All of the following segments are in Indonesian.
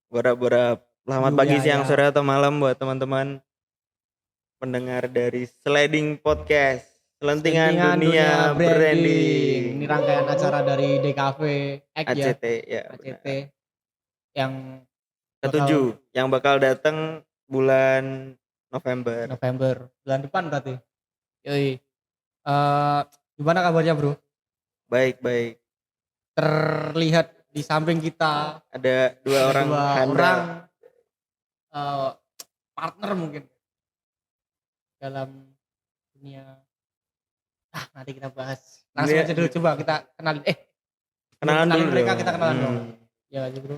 Borap-borap. Selamat Yo pagi, ya siang, ya. sore, atau malam buat teman-teman pendengar dari Sliding Podcast. Selentingan Selentingan dunia dunia branding. Ini branding. rangkaian acara dari DKV X ya, ACT, ya ACT benar. yang bakal Ketujuh yang bakal datang bulan November. November bulan depan berarti. Yoi. Gimana kabarnya bro? Baik-baik. Terlihat di samping kita Ada dua ada orang dua handal. orang eh, partner mungkin dalam dunia. Nanti kita bahas. Langsung aja dulu coba kita kenalin. Belum Kenalan dulu kenalin mereka dong. kita kenalan dong. Ya aja bro.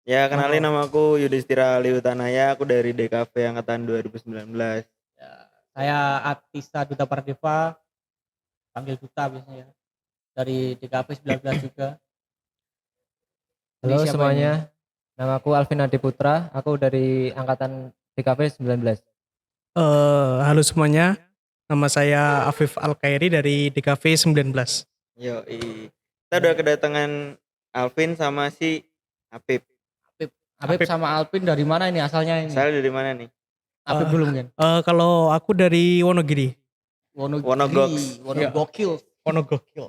Ya, kenalin Oh, nama aku Yudhistira Liutanaya, aku dari DKV angkatan 2019. ya. Saya Atisa Duta Pardeva, panggil Duta biasanya ya. Dari DKV 19 juga. Ini Halo siapa ini? semuanya, namaku Alvin Adi Putra, aku dari angkatan DKV 19. Halo semuanya, nama saya Afif Al-Khairi dari DKV 19. Yoi. Kita udah kedatangan Alvin sama si Apip. Apip sama Alvin dari mana ini asalnya ini? Asalnya dari mana nih? Apip dulu mungkin. Kalau aku dari Wonogiri. Wonogoks. Wonogokil. Wonogokil.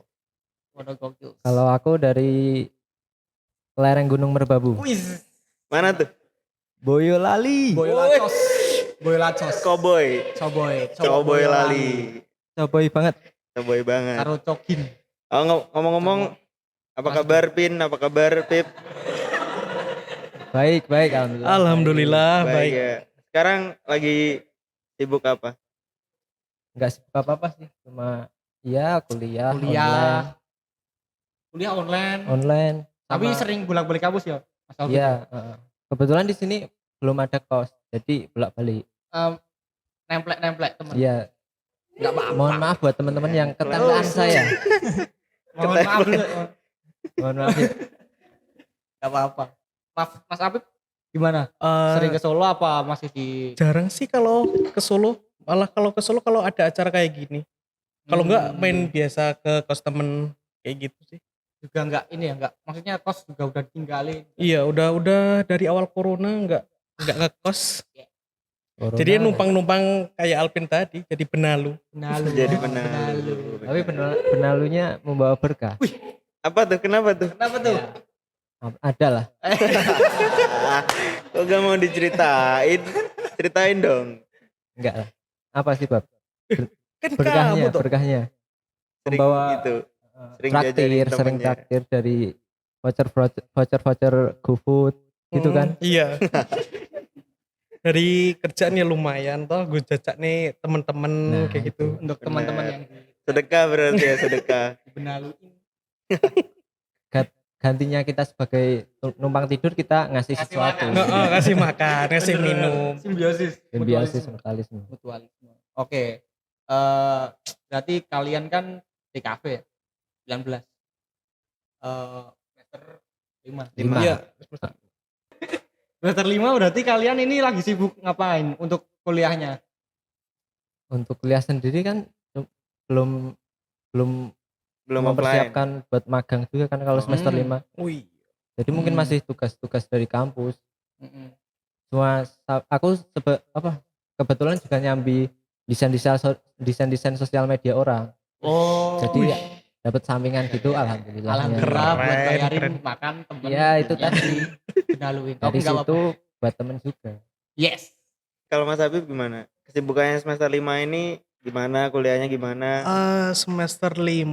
Wonogokil. Kalau aku dari lereng Gunung Merbabu. Wis. Mana tuh? Boyolali. Boyolacos. Boyolacos. Cowboy. Coboy Lali. Coboy banget. Cowboy banget. Karo cokin. Oh, ngomong-ngomong, apa kabar Pin? Apa kabar Pip? Baik, alhamdulillah. Alhamdulillah baik. Ya. Sekarang lagi sibuk apa? Enggak sibuk apa-apa sih, cuma ya kuliah Kuliah online. online. Tapi sama- sering bolak-balik kampus ya, Mas Alvin. Iya, kebetulan di sini belum ada kos, jadi bolak-balik. Nemplek teman. Iya, Enggak apa-apa. mohon maaf buat teman-teman yang ketempelan saya. Mohon maaf dulu. Mohon maaf ya. Enggak apa-apa. Maaf Mas Apip gimana? Eh, Sering ke Solo apa masih di jarang sih kalau ke Solo. Malah kalau ke Solo kalau ada acara kayak gini. Kalau enggak main biasa ke kos temen kayak gitu sih. juga enggak ini ya, enggak maksudnya kos juga udah ditinggalin. Iya, udah dari awal corona enggak ngekos. Corona. Jadi numpang-numpang kayak Alvin tadi, jadi benalu. Benalu. Jadi Oh, benalu. Tapi benalunya membawa berkah. Apa tuh? Kenapa tuh? Kenapa tuh? Ada lah. Kok gak mau diceritain? Ceritain dong. Enggak lah. Apa sih Bab? Kan Berkahnya, kamu tuh. berkahnya. Sering Membawa gitu. Sering traktir, jajanin sering temennya. traktir dari voucher GoFood gitu kan. Iya. Dari kerjaannya lumayan toh, gue jajak nih temen-temen Nah, kayak gitu. Untuk Benar. teman-teman yang Sedekah berarti ya, sedekah. dibenaluin. Gantinya kita sebagai numpang tidur kita ngasih Ngasih sesuatu. makan. Kasih makan, kasih minum. Simbiosis. Simbiosis mutualisme. Mutualisme. Oke. Berarti kalian kan di kafe ya? 19. Semester 5. Lima. Iya. Semester 5 berarti kalian ini lagi sibuk ngapain untuk kuliahnya? Untuk kuliah sendiri kan belum Belum offline. mempersiapkan buat magang juga kan kalau semester 5. Wih. Jadi mungkin masih tugas-tugas dari kampus. Mm-mm. Cuma aku kebetulan juga nyambi desain sosial media orang. Oh. Jadi dapat sampingan gitu, alhamdulillah. Alhamdulillah buat Keren, bayarin keren. makan temen. Ya, itu yang tadi. dibenaluin. Dari Nggak situ apa-apa. buat temen juga. Yes. Kalau Mas Habib gimana? Kesibukannya semester 5 ini gimana? Kuliahnya gimana? Semester 5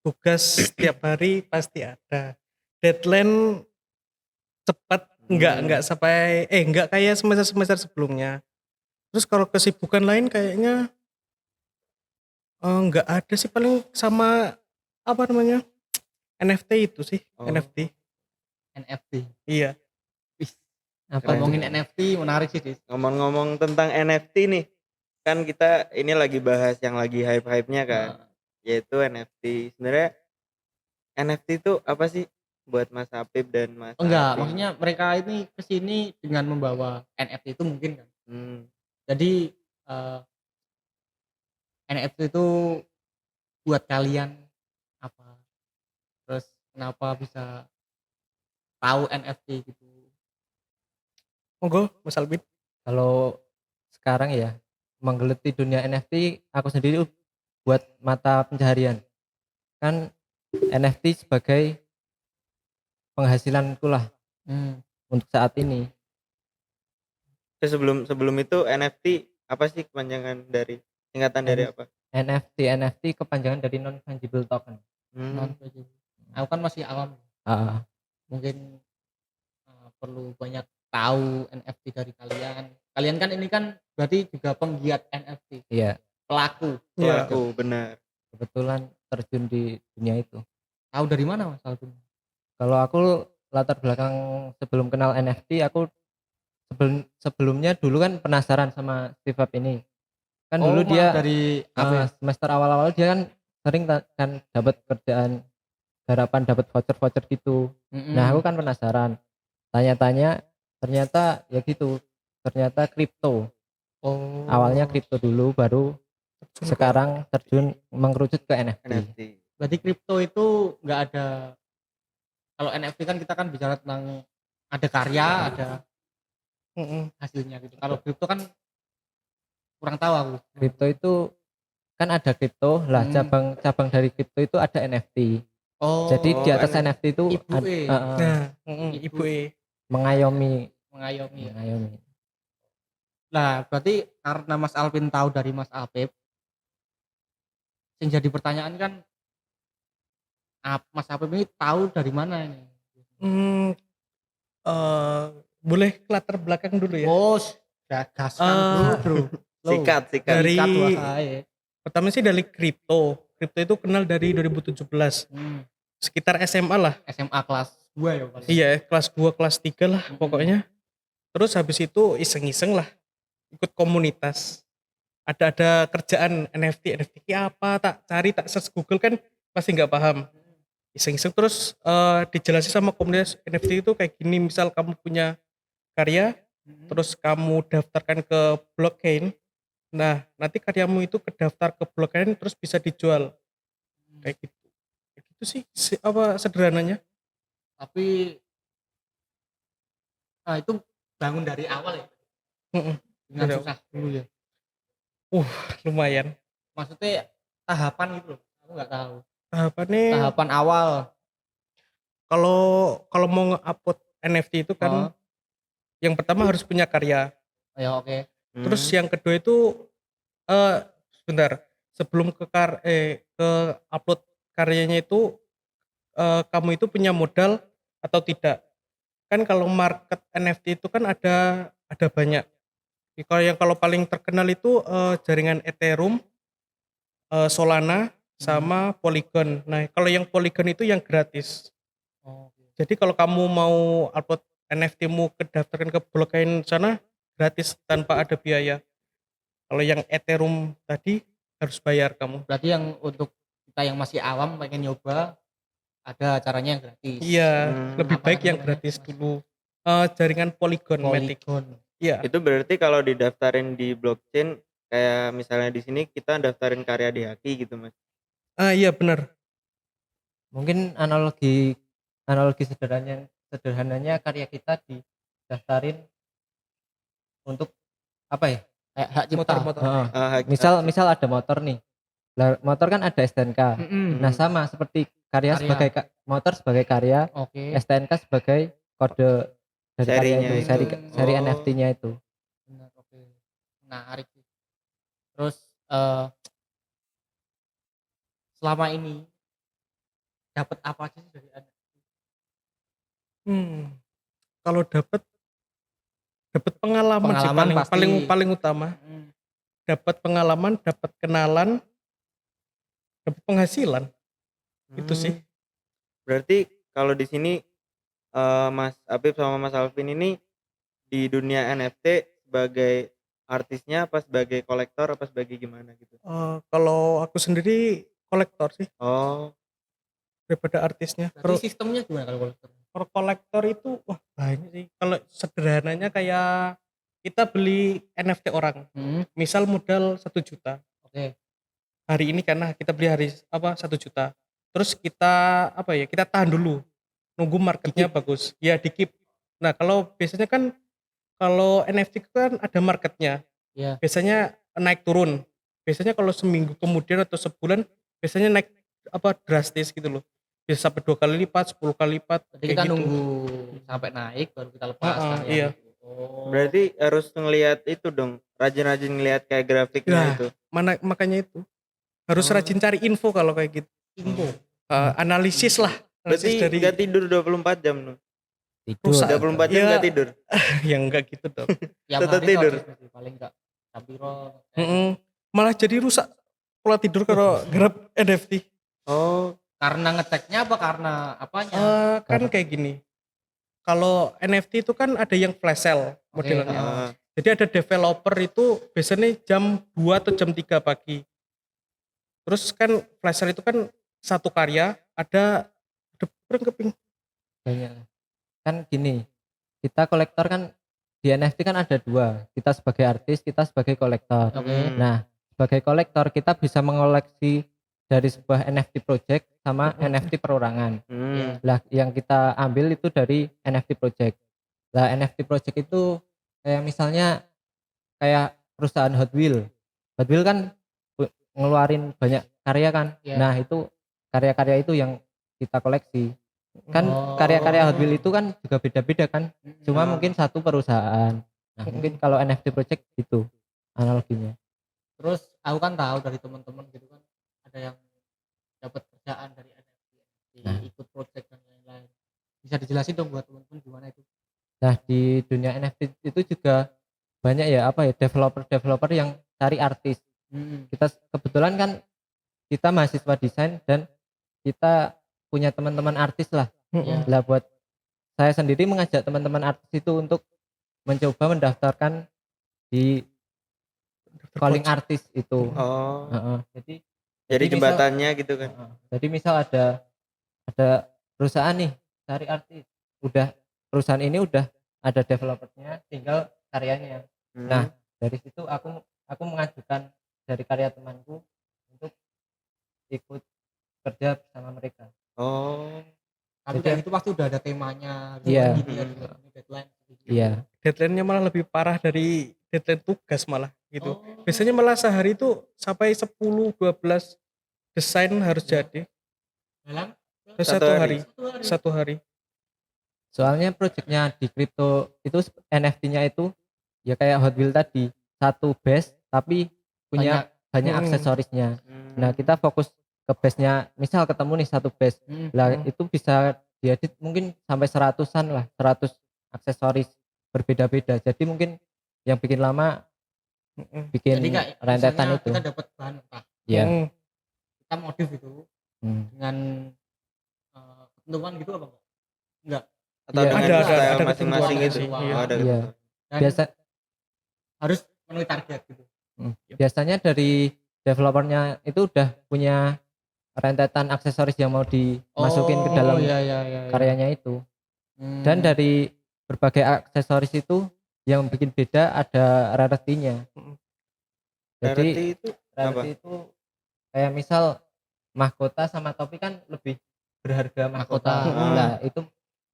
tugas setiap hari pasti ada. Deadline cepat, enggak sampai enggak kayak semester sebelumnya. Terus kalau kesibukan lain kayaknya enggak ada sih, paling sama apa namanya? NFT itu sih, Oh. NFT. NFT. Iya. Apa Keren. Ngomongin NFT menarik sih, Dis. Ngomong-ngomong tentang NFT nih, kan kita ini lagi bahas yang lagi hype-hype-nya kan, yaitu NFT. Sebenarnya NFT itu apa sih buat Mas Habib dan Mas Enggak, Adi? maksudnya mereka ini kesini dengan membawa NFT itu mungkin kan. Jadi NFT itu buat kalian apa? Terus kenapa bisa tahu NFT gitu? Monggo Mas Alvin. Kalau sekarang ya menggeluti dunia NFT, aku sendiri buat mata pencaharian. Kan NFT sebagai penghasilanku lah Hmm. untuk saat ini. Terus sebelum itu NFT apa sih kepanjangan dari singkatan dari apa? NFT kepanjangan dari non fungible token. Non Hmm. fungible. Aku kan masih awam, Ah, mungkin perlu banyak tahu NFT dari kalian. Kalian kan ini kan berarti juga penggiat NFT, iya, pelaku. Iya. Pelaku benar. kebetulan terjun di dunia itu. Tahu dari mana Mas Alvin? Kalau aku latar belakang sebelum kenal NFT, aku sebelumnya dulu kan penasaran sama Steve App ini. Kan dulu malah dia dari semester awal-awal dia kan sering kan dapat kerjaan garapan, dapat voucher-voucher gitu. Nah, aku kan penasaran. Tanya-tanya, ternyata ya gitu. Ternyata kripto. oh Awalnya kripto dulu, baru Terjun ke- sekarang terjun mengerucut ke NFT. NFT. berarti kripto itu nggak ada. Kalau NFT kan kita kan bicara tentang ada karya, ada Mm-mm. hasilnya gitu. Kalau kripto kan kurang tahu aku. Kripto itu kan ada kripto lah, cabang dari kripto itu ada NFT. Oh, Jadi di atas NFT. NFT itu Ibu E. Nah, Ibu. Ibu E. mengayomi. mengayomi ya. Mengayomi. Nah, berarti karena Mas Alvin tahu dari Mas Alpip, yang jadi pertanyaan kan Mas Alpip ini tahu dari mana ini? Hmm, boleh latar belakang dulu ya. Oh, gaskan bro. Sikat. Dari Ikat wahai. pertama sih dari kripto. Kripto itu kenal dari 2017. Sekitar SMA lah. SMA kelas 2 ya paling. Iya, kelas 2, kelas 3 lah pokoknya. Terus habis itu iseng-iseng lah ikut komunitas. Ada kerjaan NFT ini apa, tak cari, tak search Google kan pasti nggak paham. Iseng-iseng terus dijelasin sama komunitas NFT itu kayak gini, misal kamu punya karya, terus kamu daftarkan ke blockchain. Nah, nanti karyamu itu kedaftar ke blockchain terus bisa dijual. Kayak gitu. Kayak gitu sih apa sederhananya. Tapi itu bangun dari awal ya. Mm-mm. Dengan Dari susah dulu ya. Lumayan. Maksudnya tahapan gitu loh. Aku nggak tahu. Tahapannya Tahapan awal. kalau mau nge-upload NFT itu kan yang pertama harus punya karya. Ya oke. Terus yang kedua itu sebentar, sebelum ke upload karyanya itu kamu itu punya modal atau tidak. Kan kalau market NFT itu kan ada banyak. Kalau paling terkenal itu jaringan Ethereum, Solana sama Polygon. Nah, kalau yang Polygon itu yang gratis. Jadi kalau kamu mau upload NFT-mu kedaftarkan ke blockchain sana gratis tanpa ada biaya. Kalau yang Ethereum tadi harus bayar kamu. Berarti yang untuk kita yang masih awam pengen nyoba ada caranya yang gratis. Iya, lebih Apa baik tadi yang namanya, gratis Mas? dulu. Jaringan Polygon Matic. Polygon. Iya. Itu berarti kalau didaftarin di blockchain kayak misalnya di sini kita daftarin karya di Haki gitu Mas. Iya benar. Mungkin analogi sederhananya karya kita didaftarin untuk apa ya? Kayak hak cipta. Motor-motor. Heeh. Haki- Misal ada motor nih. Lah, motor kan ada STNK. Nah, sama seperti karya Karya. sebagai motor sebagai karya, Oke. STNK sebagai kode dari karya Serinya itu, itu. seri Oh. NFT-nya itu. Benar, oke. Menarik sih. Terus selama ini dapat apa aja sih dari Anda? Kalau dapat pengalaman sih Pengalaman pasti. paling utama. Dapat pengalaman, dapat kenalan, dapat penghasilan. Itu sih. Berarti kalau di sini Mas Apip sama Mas Alvin ini di dunia NFT sebagai artisnya apa sebagai kolektor apa sebagai gimana gitu? Kalau aku sendiri kolektor sih Oh, daripada artisnya. Berarti sistemnya gimana kalau kolektor? Kalau kolektor itu wah banyak sih. Kalau sederhananya kayak kita beli NFT orang. Misal modal 1 juta. Oke. Hari ini karena kita beli 1 juta. Terus kita kita tahan dulu. Nunggu marketnya bagus. Ya dikip. Nah, kalau biasanya kan kalau NFT kan ada marketnya. Iya. Biasanya naik turun. Biasanya kalau seminggu kemudian atau sebulan biasanya naik apa drastis gitu loh. Bisa sampai 2 kali lipat, 10 kali lipat Jadi kayak kita gitu. nunggu sampai naik baru kita lepas Heeh, karya iya. itu. Oh. Berarti harus ngelihat itu dong, rajin-rajin ngelihat kayak grafiknya Nah, itu. makanya itu harus Oh. rajin cari info kalau kayak gitu. info. Analisis lah, analisis Berarti dari nggak tidur 24 jam dong. Tidur. rusak. 24 jam Ya. nggak tidur. yang enggak gitu dong. Tiap Tetap hari tidur. notice mesti, paling enggak Sabiro. Malah jadi rusak pola tidur kalau grab NFT. Oh, Karena ngeceknya apa karena apanya? Kan kayak gini. Kalau NFT itu kan ada yang flash sale Oke, modelnya. heeh. Jadi ada developer itu biasanya jam 2 atau jam 3 pagi. Terus kan flash sale itu kan satu karya ada keping. Banyak. Kan gini, kita kolektor kan di NFT kan ada dua, kita sebagai artis, kita sebagai kolektor. Oke. Nah, sebagai kolektor kita bisa mengoleksi dari sebuah NFT project sama NFT perorangan. Hmm. Lah yang kita ambil itu dari NFT project. Lah NFT project itu kayak misalnya kayak perusahaan Hot Wheels. Hot Wheels kan ngeluarin banyak karya kan. Iya. Nah, itu karya-karya itu yang kita koleksi. Kan Oh. karya-karya Hot Wheels itu kan juga beda-beda kan. Cuma Ah. mungkin satu perusahaan. Nah, mungkin kalau NFT project gitu analoginya. Terus aku kan tahu dari teman-teman gitu kan ada yang dapat kerjaan dari NFT, Nah. ikut project dan lain-lain. Bisa dijelasin dong buat teman-teman gimana itu? Nah, di dunia NFT itu juga banyak ya apa ya developer yang cari artis. Kita kebetulan kan kita mahasiswa desain dan kita punya teman-teman artis lah. Iya. Lah buat saya sendiri mengajak teman-teman artis itu untuk mencoba mendaftarkan di calling artis itu. Oh, Heeh. jadi jadi misal- jembatannya gitu kan. Jadi misal ada perusahaan nih cari artis, udah perusahaan ini udah ada developernya, tinggal karyanya. Hmm. Nah, dari situ aku mengajukan dari karya temanku untuk ikut kerja bersama mereka. Oh, Tapi Jadi- kayak gitu pasti udah ada temanya gitu Iya. kan, gini ya, juga ini deadline. Gitu. Iya. Deadline-nya malah lebih parah dari deadline tugas malah gitu. Oh. Biasanya malah sehari itu sampai 10-12 desain harus jadi Dalam satu hari. satu hari. Satu hari. Soalnya proyeknya di kripto itu NFT-nya itu ya kayak Hot Wheels tadi, satu base tapi punya banyak Hmm. aksesorisnya. hmm. Nah, kita fokus ke base-nya, misal ketemu nih satu base. Lah itu bisa diedit mungkin sampai 100-an lah, 100 aksesoris berbeda-beda. Jadi mungkin yang bikin lama bikin Jadi kayak rentetan misalnya itu. kita dapat bahan mentah, Ya. kita modif itu Hmm. dengan ketentuan gitu apa enggak? Enggak. Atau Iya. dengan Ada style ketentuan masing-masing sih, gitu. iya. Oh, ada Iya. ketentuan. Dan Biasa harus memenuhi target gitu. biasanya dari developernya itu udah punya rentetan aksesoris yang mau dimasukin ke dalam iya. karyanya itu. Dan dari berbagai aksesoris itu yang bikin beda ada rarity-nya. Jadi Rarity itu rarity itu kayak misal mahkota sama topi kan lebih berharga mahkota. Mahkota. Nah, itu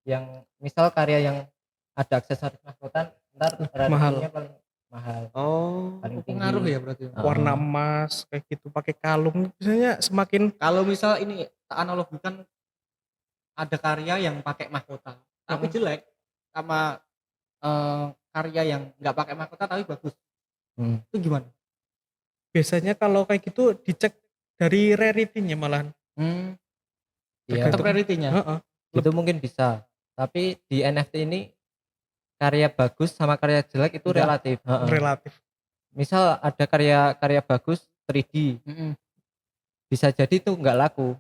yang misal karya yang ada aksesoris mahkota ntar rarity-nya paling mahal, oh, paling tinggi. pengaruh ya berarti. Warna emas kayak gitu pakai kalung biasanya semakin Kalau misal ini tak analogikan ada karya yang pakai mahkota tapi jelek sama karya yang nggak pakai mahkota tapi bagus. Hmm. Itu gimana? biasanya kalau kayak gitu dicek dari rarity-nya malahan. Iya, Tetap rarity-nya. Heeh. itu mungkin bisa. Tapi di NFT ini karya bagus sama karya jelek itu Enggak. relatif. Heeh. Relatif. Misal ada karya bagus 3D, bisa jadi itu nggak laku.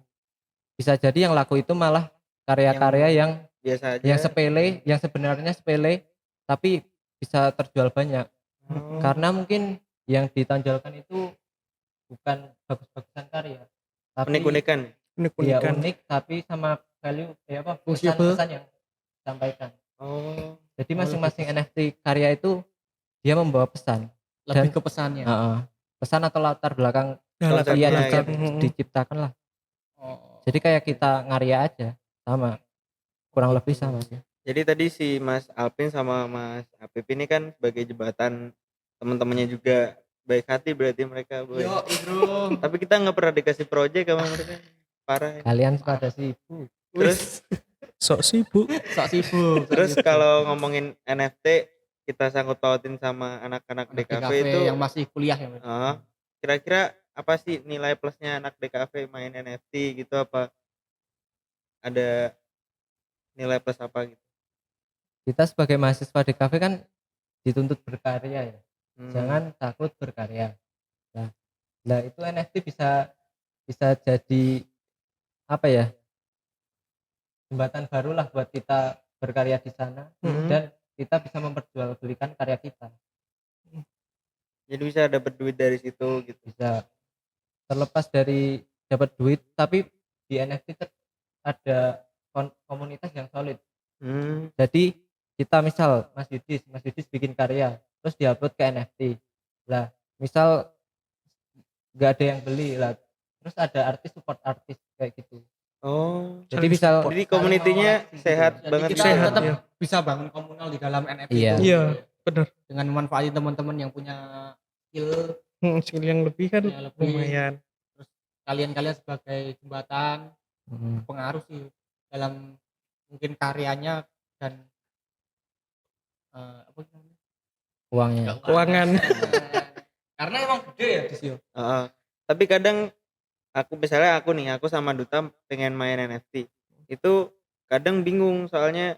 Bisa jadi yang laku itu malah karya-karya yang biasa aja. yang sepele, yang sebenarnya sepele tapi bisa terjual banyak. Oh. Karena mungkin yang ditonjolkan itu bukan bagus-bagusan karya, tapi Unik-unikan. ya Unik-unikan. unik tapi sama value Valuable. pesan yang disampaikan. Oh, Jadi masing-masing NFT karya itu dia membawa pesan. Lebih ke pesannya. Heeh. Pesan atau latar belakang Nah, latar dia belakang. diciptakan lah. Oh. Jadi kayak kita ngarya aja sama, kurang lebih sama sih. Jadi tadi si Mas Alvin sama Mas Apip ini kan sebagai jembatan teman-temannya juga baik hati berarti mereka boy. Yo, bro. Tapi kita nggak pernah dikasih project sama mereka. Parah. Ya. Kalian pada sibuk. Terus Sok sibuk. Sok sibuk. terus kalau ngomongin NFT kita sangkut pautin sama anak-anak Anak DKV DKV itu yang masih kuliah ya, Mas. kira-kira apa sih nilai plusnya anak DKV main NFT gitu, apa ada nilai plus apa gitu? Kita sebagai mahasiswa di kafe kan dituntut berkarya ya. Hmm. Jangan takut berkarya. Nah itu NFT bisa jadi apa ya, jembatan baru lah buat kita berkarya di sana, dan kita bisa memperjualbelikan karya kita. Jadi bisa dapat duit dari situ gitu. Bisa terlepas dari dapat duit, tapi di NFT ada komunitas yang solid. Jadi kita misal Mas Yudis bikin karya terus diupload ke NFT lah, misal nggak ada yang beli lah, terus ada artis support artis kayak gitu. Jadi saling misal support. Jadi komunitinya sehat Jadi banget kita gitu. Sehat, tetap ya. bisa bangun komunal di dalam NFT Iya. itu. Iya, benar. Dengan memanfaatkan teman-teman yang punya skill Skill yang lebih kan yang lebih. lumayan. Kalian sebagai jembatan Hmm. pengaruh sih dalam mungkin karyanya dan apa namanya? Uangnya. Keuangan. Karena emang gede ya di sini. Tapi kadang aku sama Duta pengen main NFT itu kadang bingung soalnya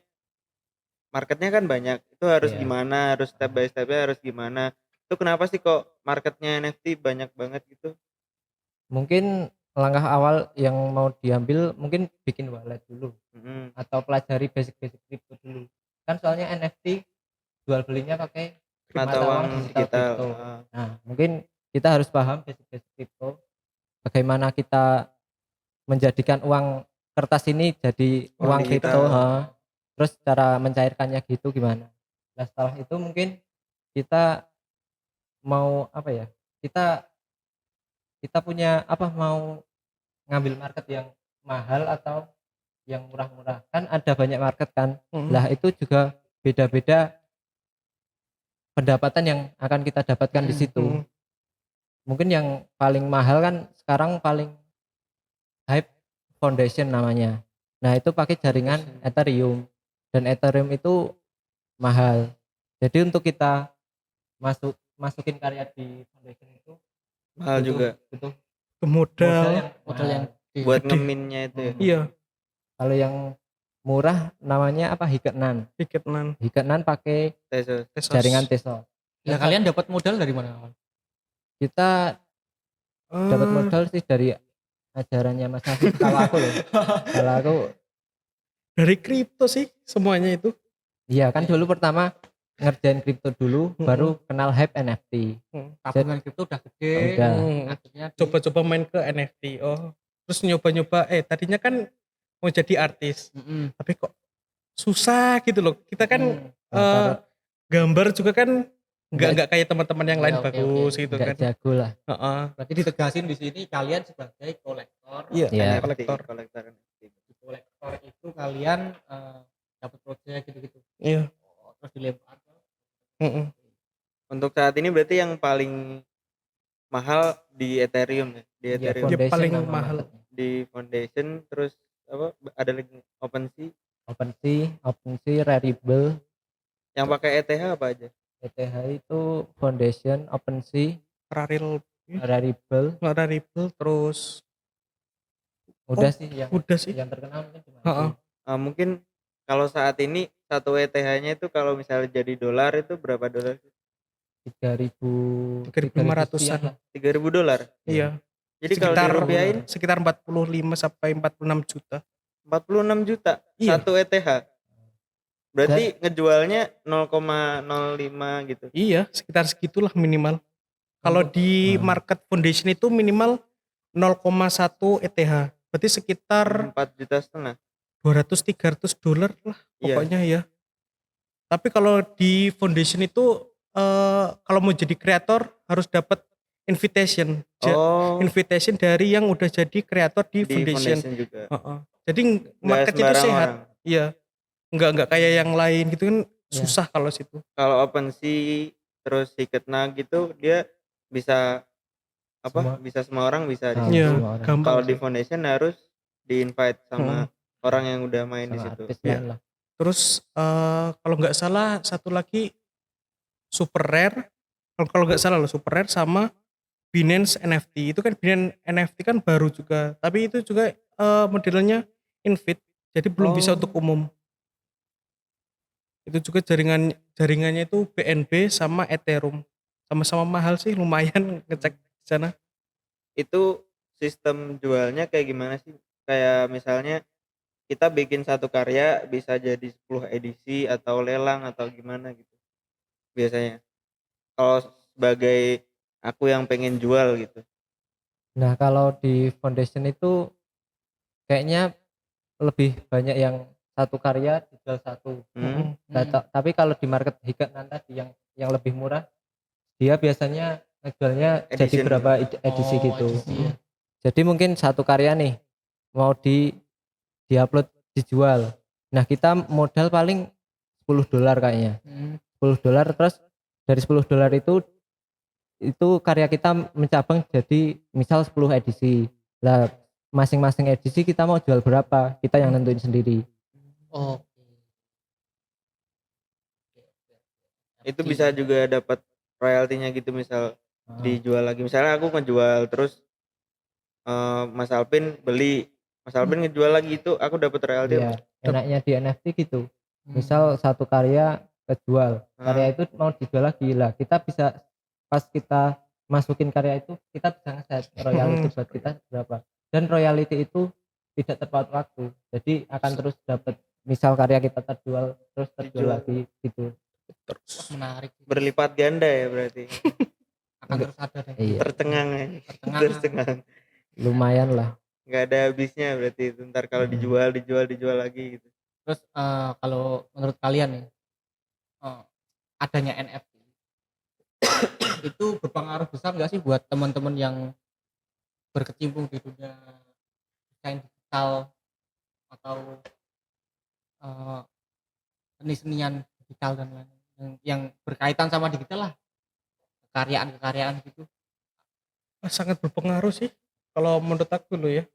marketnya kan banyak, itu harus Iya. gimana, harus step by stepnya harus gimana. Itu kenapa sih kok marketnya NFT banyak banget gitu? Mungkin langkah awal yang mau diambil mungkin bikin wallet dulu atau pelajari basic kripto dulu. Kan soalnya NFT jual belinya pakai Mata uang digital. kripto. Nah, mungkin kita harus paham basic kripto. Bagaimana kita menjadikan uang kertas ini jadi Uang uang digital. kripto, terus cara mencairkannya gitu gimana. Nah, setelah itu mungkin kita mau apa ya? Kita punya apa, mau ngambil market yang mahal atau yang murah-murah, kan ada banyak market kan. Lah itu juga beda-beda pendapatan yang akan kita dapatkan di situ. Mungkin yang paling mahal kan sekarang paling hype Foundation namanya. Nah itu pakai jaringan Ethereum, dan Ethereum itu mahal. Jadi untuk kita masukin karya di Foundation itu Mahal juga butuh Modal. Modal yang buat Gede. ngeminnya itu ya. Iya, Kalau yang murah namanya apa, Hikenan. Hikenan. Hikenan pakai Tesos. Tesos. jaringan Tesos. Nah, kalian dapat modal dari mana? Kita dapat modal sih dari ajarannya Mas Hafid. Kalau aku loh, kalau aku dari kripto sih semuanya itu. iya kan dulu pertama ngerjain kripto dulu, baru kenal hype NFT. Tabungan kripto udah gede. Udah. Akhirnya Coba-coba main ke NFT. Terus nyoba-nyoba tadinya kan mau jadi artis, tapi kok susah gitu loh. Kita kan gambar juga kan nggak kayak teman-teman yang lain Oke, bagus gitu nggak kan. jago lah. berarti ditegasin di sini kalian sebagai kolektor. Iya, Iya. NFT, kolektor. kolektor NFT. Kolektor itu kalian dapat proyek gitu-gitu. Iya. Terus dilempar ke Untuk saat ini berarti yang paling mahal di Ethereum ya, di Iya, Ethereum. Dia Foundation paling nama mahal. marketnya. Di Foundation, terus apa ada lagi OpenSea, Rarible. yang pakai ETH apa aja? ETH itu Foundation, OpenSea, Rarible, Rarible. terus Udah sih yang udah sih. yang terkenal mungkin cuma Heeh. itu. Mungkin kalau saat ini satu ETH-nya itu kalau misalnya jadi dolar itu berapa dolar? 3.000 3.500-an. lah. $3.000. Iya. Jadi kalau dirupiahin sekitar 45 sampai 46 juta. 46 juta Iya. satu ETH. Berarti ngejualnya 0,05 gitu. Iya, sekitar segitulah minimal. Kalau di market foundation itu minimal 0,1 ETH. Berarti sekitar 4,5 juta. 200-300 dolar lah Iya. pokoknya ya. Tapi kalau di foundation itu kalau mau jadi kreator harus dapat invitation. Invitation dari yang udah jadi kreator di foundation. Juga. Jadi market itu sembarang sehat. orang. Iya. nggak kayak yang lain gitu kan, Ya. susah kalau situ. Kalau OpenSea terus Secretnag gitu dia bisa Semua. bisa semua orang bisa di Ah, situ. semua orang. Gampang Kalau sih. di Foundation harus di-invite sama orang yang udah main di Sama situ. artis Iya. lain lah. Terus kalau nggak salah satu lagi Super Rare, kalau nggak salah loh, Super Rare sama Binance NFT. Itu kan Binance NFT kan baru juga, tapi itu juga modelnya invite, jadi belum bisa untuk umum. Itu juga jaringannya itu BNB sama Ethereum, sama-sama mahal sih, lumayan ngecek di sana. Itu sistem jualnya kayak gimana sih? Kayak misalnya kita bikin satu karya bisa jadi 10 edisi atau lelang atau gimana gitu biasanya. Kalau sebagai aku yang pengen jual gitu. Nah, kalau di Foundation itu kayaknya lebih banyak yang satu karya dijual satu. Hmm. Nah, tapi kalau di market Hikatan tadi yang lebih murah, dia biasanya ngejualnya jadi Edition. berapa edisi Oh, gitu. edisi ya. Jadi mungkin satu karya nih mau diupload dijual. Nah, kita modal paling $10 kayaknya. $10 terus dari $10 itu karya kita mencabang jadi misal 10 edisi. Lah masing-masing edisi kita mau jual berapa, kita yang nentuin sendiri. Oh. Itu bisa juga dapat royaltinya gitu misal Ah. dijual lagi. Misalnya aku ngejual terus Mas Alvin beli, Mas Alvin ngejual lagi itu aku dapat royalti Iya, apa? enaknya di NFT gitu. Misal satu karya kejual, karya Ah. itu mau dijual lagi lah. Kita bisa pas kita masukin karya itu kita bisa ngeset royalti buat kita berapa. Dan royalti itu tidak tepat waktu. Jadi akan terus dapat misal karya kita terjual terus terjual Dijual. lagi gitu. Terus Menarik. Berlipat ganda ya berarti. Akan terus ada deh. Iya, Tercengang ya. Tercengang. Tercengang. lumayan lah. Nggak ada habisnya berarti itu. Ntar kalau dijual lagi gitu. Terus kalau menurut kalian nih adanya NFT itu berpengaruh besar nggak sih buat teman-teman yang berkecimpung di dunia desain digital atau seni-senian digital dan lain yang berkaitan sama digital lah, kekaryaan gitu. sangat berpengaruh sih kalau menurut aku loh ya.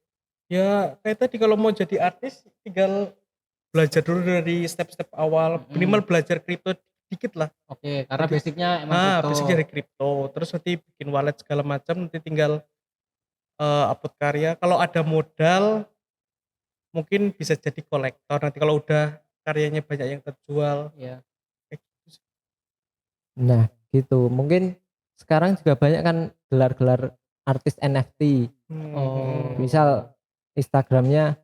Ya kayak tadi kalau mau jadi artis tinggal belajar dulu dari step-step awal, minimal belajar kripto dikit lah. Oke, karena basicnya emang kripto. Basic dari kripto, terus nanti bikin wallet segala macam, nanti tinggal upload karya. Kalau ada modal mungkin bisa jadi kolektor nanti kalau udah karyanya banyak yang terjual. Iya. Kayak gitu sih. Nah, gitu. Mungkin sekarang juga banyak kan gelar-gelar artis NFT. Oh. Misal Instagramnya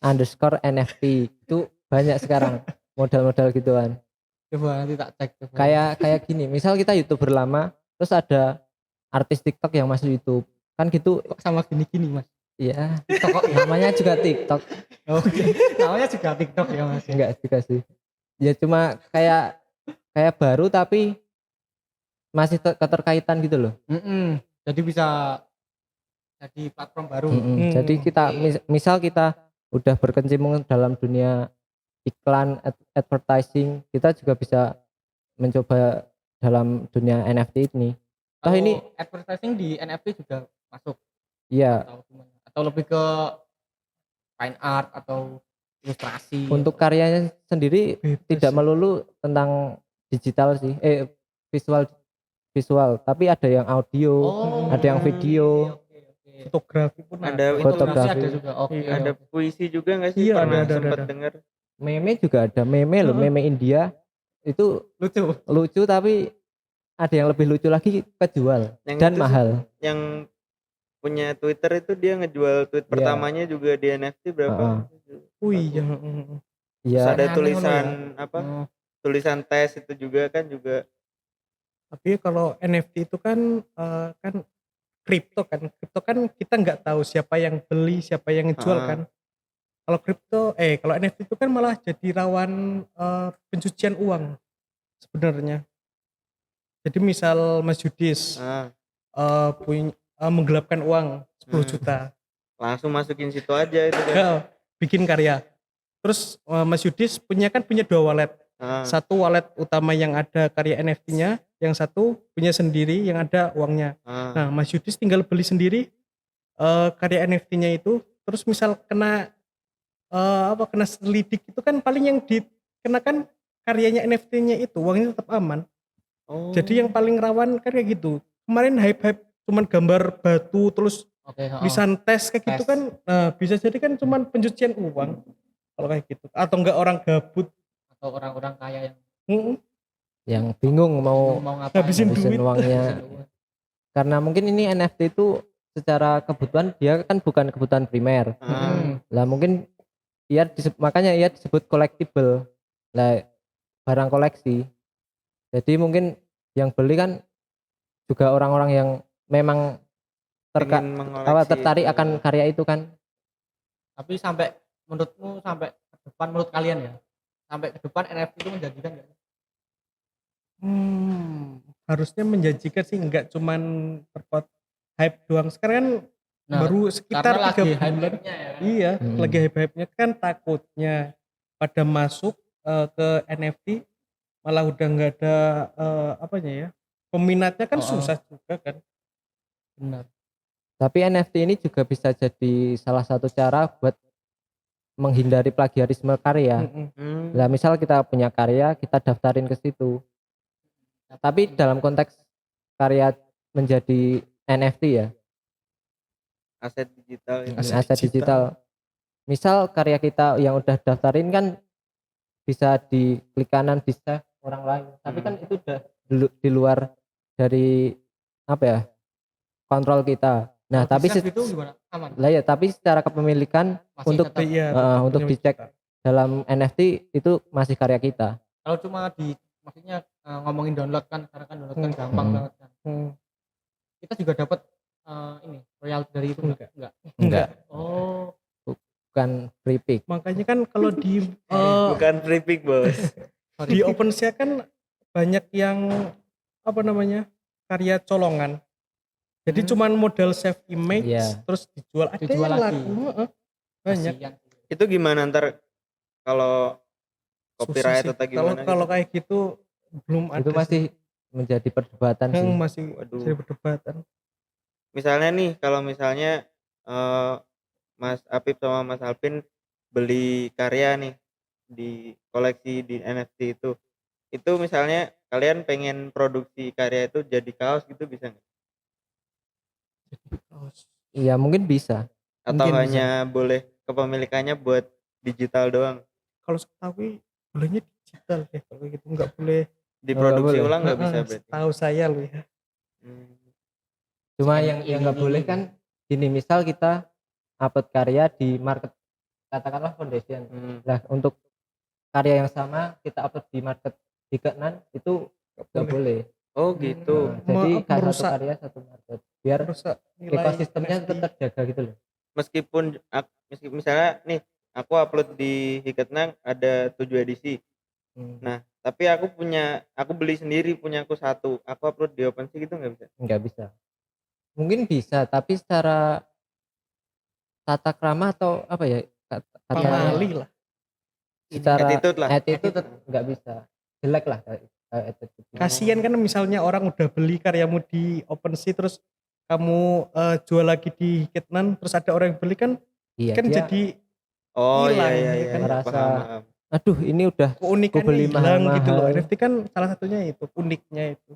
@duta_ap_NFT itu banyak sekarang modal-modal gituan. Coba nanti tak cek. Coba. Kayak gini, misal kita YouTuber lama, terus ada artis TikTok yang masuk YouTube, kan gitu. Kok sama gini-gini mas? Iya, TikTok kok namanya juga TikTok. Oke. Namanya juga TikTok ya mas? Enggak juga sih. Ya cuma kayak baru tapi masih keterkaitan gitu loh. Jadi bisa jadi platform baru. Jadi kita misal kita udah berkecimpung dalam dunia iklan advertising, kita juga bisa mencoba dalam dunia NFT ini. Toh ini advertising di NFT juga masuk. iya, Atau lebih ke fine art atau ilustrasi. untuk karyanya sendiri tidak melulu tentang digital sih, visual, tapi ada yang audio, ada yang video. Fotografi pun Ada Fotografi. ada juga. Oke. Ada puisi juga nggak sih? Iya, Pernah ada. sempat dengar. Meme juga ada, meme loh, meme India itu lucu tapi ada yang lebih lucu lagi kejual Yang dan itu sih, mahal. yang punya Twitter itu dia ngejual tweet pertamanya juga di NFT berapa? iya. Iya. Terus ada Aneh tulisan ya. apa? Tulisan tes itu juga kan juga. Tapi kalau NFT itu kan kripto kan kita nggak tahu siapa yang beli siapa yang ngejual kan. Kalau kalau NFT itu kan malah jadi rawan pencucian uang sebenarnya. Jadi misal Mas Yudis menggelapkan uang 10 juta, Langsung masukin situ aja itu kan. bikin karya Terus Mas Yudis punya dua wallet. Ah, Satu wallet utama yang ada karya NFT-nya, yang satu punya sendiri yang ada uangnya. ah. Nah, Mas Yudis tinggal beli sendiri karya NFT-nya itu, terus misal kena selidik itu kan paling yang dikenakan karyanya NFT-nya itu, uangnya tetap aman. Oh. Jadi yang paling rawan kan kayak gitu. Kemarin hype-hype cuman gambar batu terus Oke, tulisan tes kayak gitu Tes. kan, bisa jadi kan cuman pencucian uang kalau kayak gitu. Atau enggak orang gabut. atau orang-orang kaya yang Mm-mm. yang bingung mau mau ngapain Habisin habisin duit. uangnya. Karena mungkin ini NFT itu secara kebutuhan dia kan bukan kebutuhan primer. Ah, Lah mungkin makanya ia disebut collectible. Lah barang koleksi. Jadi mungkin yang beli kan juga orang-orang yang memang pengen mengoleksi tertarik itu. akan karya itu kan. tapi sampai menurutmu sampai ke depan menurut kalian ya sampai ke depan NFT itu menjanjikan nggak? Harusnya menjanjikan sih, enggak cuman terpot hype doang. Sekarang kan baru sekitar karena 3 lagi bulan. hype-nya ya kan? Iya, Hmm. lagi hype-hype-nya kan takutnya pada masuk ke NFT malah udah nggak ada apanya ya, peminatnya kan susah juga kan. Benar. Tapi NFT ini juga bisa jadi salah satu cara buat menghindari plagiarisme karya. Hmm. Lah misal kita punya karya, kita daftarin ke situ. Tapi dalam konteks karya menjadi NFT ya, Aset digital itu. Aset aset digital. Misal karya kita yang udah daftarin kan bisa diklik kanan, bisa orang lain. Tapi kan itu udah di luar dari apa ya? Kontrol kita. Nah, Kalau tapi di-save itu gimana? Aman. lah ya, tapi secara kepemilikan Masih untuk tetap. Iya, untuk punya dicek kita. dalam NFT itu masih karya kita. Kalau cuma maksudnya ngomongin download kan karena kan download kan gampang Hmm. banget kan. Hmm, Kita juga dapat ini royalti dari itu Enggak. enggak? Enggak, Oh, bukan free pick. makanya kan kalau di Bukan free pick, Bos. di OpenSea kan banyak yang apa namanya, karya colongan. Jadi cuman modal save image Iya. terus dijual. Ada Dijual yang lagi. laku, banyak. kasihan. Itu gimana ntar kalau copyright Susah sih. atau gimana? Kalau gitu? kayak gitu belum ada. Itu masih menjadi perdebatan yang sih. masih Waduh. jadi perdebatan. Misalnya nih, kalau misalnya Mas Apip sama Mas Alpin beli karya nih di koleksi di NFT itu misalnya kalian pengen produksi karya itu jadi kaos gitu bisa nggak? Iya, mungkin bisa. Atau Mungkin hanya boleh kepemilikannya buat digital doang? Kalau setahu bolehnya digital ya, kalau gitu nggak boleh. Diproduksi boleh. ulang nggak bisa berarti? Tahu saya loh ya. Hmm. Cuma Ini, yang nggak ini, boleh ini. kan gini, misal kita upload karya di market katakanlah foundation. Hmm. Nah, untuk karya yang sama kita upload di market di Keenan itu nggak boleh. Oh gitu. Nah, jadi satu merusak karya satu market biar merusak nilai ekosistemnya NFT. tetap terjaga gitu loh. Meskipun misalnya nih aku upload di Hiketnang ada 7 edisi. Nah, tapi aku beli sendiri, punya aku satu. Aku upload di OpenSea gitu nggak bisa? Nggak bisa. Mungkin bisa, tapi secara tata krama atau apa ya? Pamali lah. Secara Attitude lah. attitude tetap nggak bisa. Jelek lah attitude. Kasihan kan misalnya orang udah beli karyamu di OpenSea terus kamu jual lagi di Kitnan terus ada orang yang beli kan, Iya, kan dia jadi Oh hilang, iya ya kan? Merasa paham, paham. aduh ini udah keunikannya beli hilang gitu loh. mahal-mahal. NFT kan salah satunya itu, uniknya itu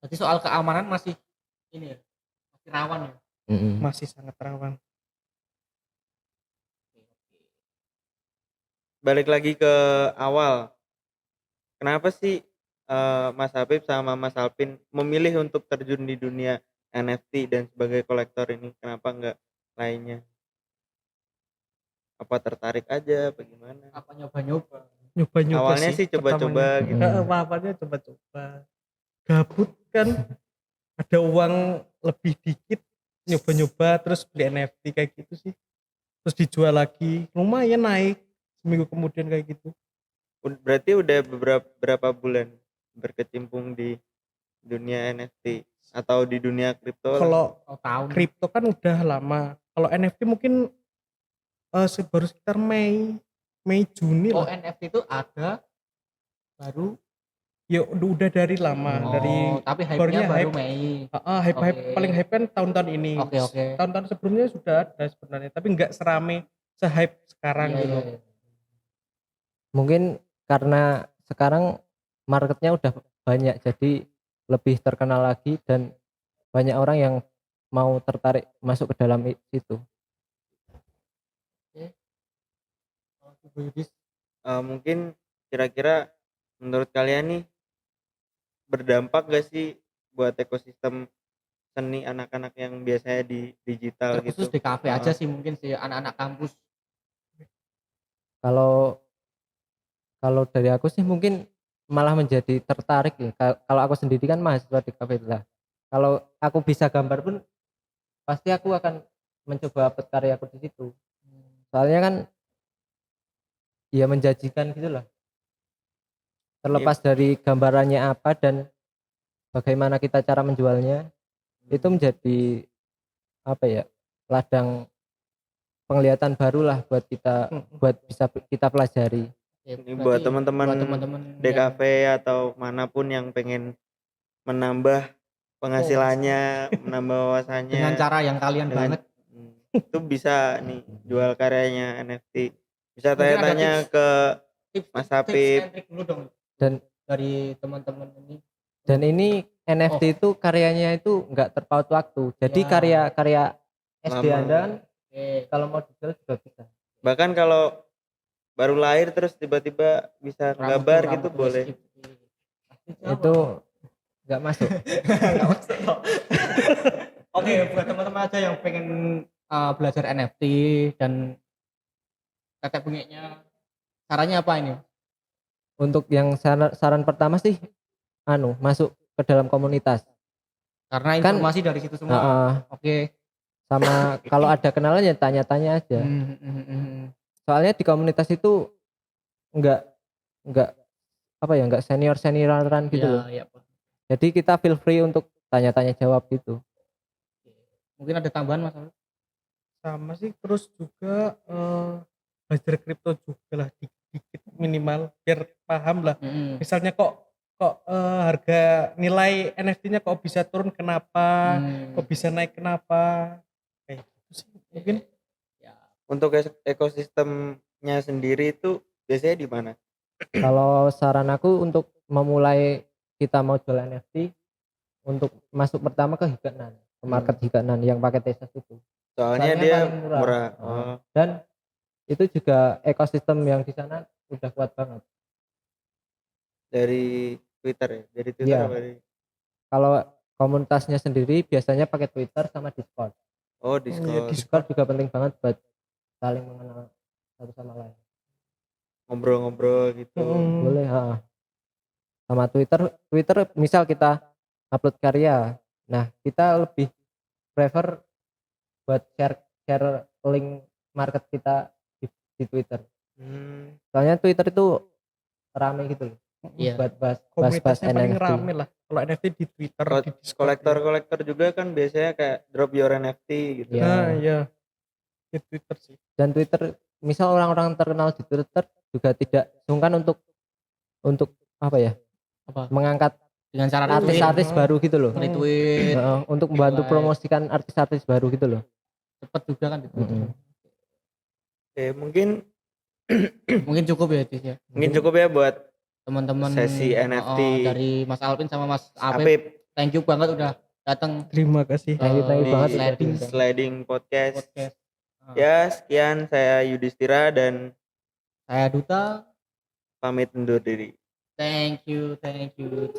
Jadi soal keamanan masih ini ya, masih rawan ya. masih sangat rawan. Balik lagi ke awal. Kenapa sih Mas Habib sama Mas Alpin memilih untuk terjun di dunia NFT dan sebagai kolektor ini? Kenapa enggak lainnya? Apa tertarik aja apa gimana? Apa nyoba-nyoba. Nyoba-nyoba Awalnya sih coba-coba pertamanya. gitu. Apa-apanya coba-coba. Gabut kan, ada uang lebih dikit, nyoba-nyoba terus beli NFT kayak gitu sih. Terus dijual lagi, lumayan naik seminggu kemudian kayak gitu. Berarti udah berapa bulan berkecimpung di dunia NFT atau di dunia kripto? Kalau Oh, tahun. kripto kan udah lama. Kalau NFT mungkin baru sekitar Mei Mei Juni Oh, lah. NFT itu ada baru. Ya udah dari lama, dari Tapi barunya hype-nya baru hype. Mei. Hype Oke. paling hype kan tahun-tahun ini. Oke. Tahun-tahun sebelumnya sudah ada sebenarnya, tapi nggak serame se-hype sekarang Iya, gitu. iya. Mungkin karena sekarang marketnya udah banyak jadi lebih terkenal lagi dan banyak orang yang mau tertarik masuk ke dalam itu. Mungkin kira-kira menurut kalian nih berdampak gak sih buat ekosistem seni anak-anak yang biasanya di digital Terkhusus gitu? di kafe aja sih mungkin sih anak-anak kampus. Kalau kalau dari aku sih mungkin malah menjadi tertarik ya. Kalau aku sendiri kan mahasiswa di kafe lah. Kalau aku bisa gambar pun pasti aku akan mencoba upload karyaku di situ. Soalnya kan ya menjanjikan gitu lah. Terlepas dari gambarannya apa dan bagaimana kita cara menjualnya, itu menjadi apa ya, ladang penglihatan baru lah buat kita, buat bisa kita pelajari. Ya, Ini buat berarti teman-teman buat teman-teman DKV atau manapun yang pengen menambah penghasilannya, menambah wawasannya dengan cara yang kalian dengan banget. itu bisa nih jual karyanya NFT. Bisa Mungkin ada tanya-tanya ke tips Mas tips Apip. and trick dulu dong Dan dari teman-teman ini. ini NFT itu karyanya itu nggak terpaut waktu. Jadi Ya. karya-karya SD Lama. Anda kan Oke. kalau mau dijual juga bisa. Bahkan kalau baru lahir terus tiba-tiba bisa gambar gitu boleh. Itu nggak masuk. Oke, buat teman-teman aja yang pengen belajar NFT dan tetek bengeknya, caranya apa ini? Untuk yang saran pertama sih masuk ke dalam komunitas. Karena Kan, informasi dari situ semua. Oke. Sama kalau ada kenalan ya tanya-tanya aja. Soalnya di komunitas itu nggak apa ya, nggak senioran gitu loh. Iya, Pak. Jadi kita feel free untuk tanya-tanya jawab gitu. Mungkin ada tambahan Mas? Sama sih, terus juga belajar kripto juga lah dikit minimal biar paham lah. Misalnya kok harga nilai NFT-nya kok bisa turun kenapa, kok bisa naik kenapa, kayak gitu sih mungkin. Untuk ekosistemnya sendiri itu biasanya di mana? Kalau saran aku untuk memulai kita mau jual NFT, untuk masuk pertama ke Hikanan, ke market Hikanan yang pakai Tesos itu. Soalnya dia paling murah. Dan itu juga ekosistem yang di sana udah kuat banget. Dari Twitter ya? Dari Twitter Iya. apa dari? Kalau komunitasnya sendiri biasanya pakai Twitter sama Discord. Oh, Discord. Discord juga penting banget buat saling mengenal satu sama lain. Ngobrol-ngobrol gitu. Boleh, sama Twitter misal kita upload karya, nah kita lebih prefer buat share link market kita di Twitter. Soalnya Twitter itu rame gitu loh. Iya. Buat bahas Komunitasnya paling NFT. rame lah kalau NFT di Twitter, di Discord. Kolektor juga kan biasanya kayak drop your NFT gitu. Iya. Nah, iya. Di Twitter sih. Dan Twitter, misal orang-orang terkenal di Twitter juga tidak sungkan untuk apa ya? Mengangkat Dengan cara artis-artis baru gitu loh. retweet, Untuk membantu like. promosikan artis-artis baru gitu loh. cepet juga kan gitu. Oke, mungkin Mungkin cukup ya Tis ya. mungkin cukup ya buat Teman-teman sesi NFT dari Mas Alvin sama Mas Apip. Apip Thank you banget udah datang Terima kasih. Thank you di banget. sliding podcast. podcast. Ya, sekian saya Yudhistira dan Saya Duta. pamit undur diri. Thank you. Thank you.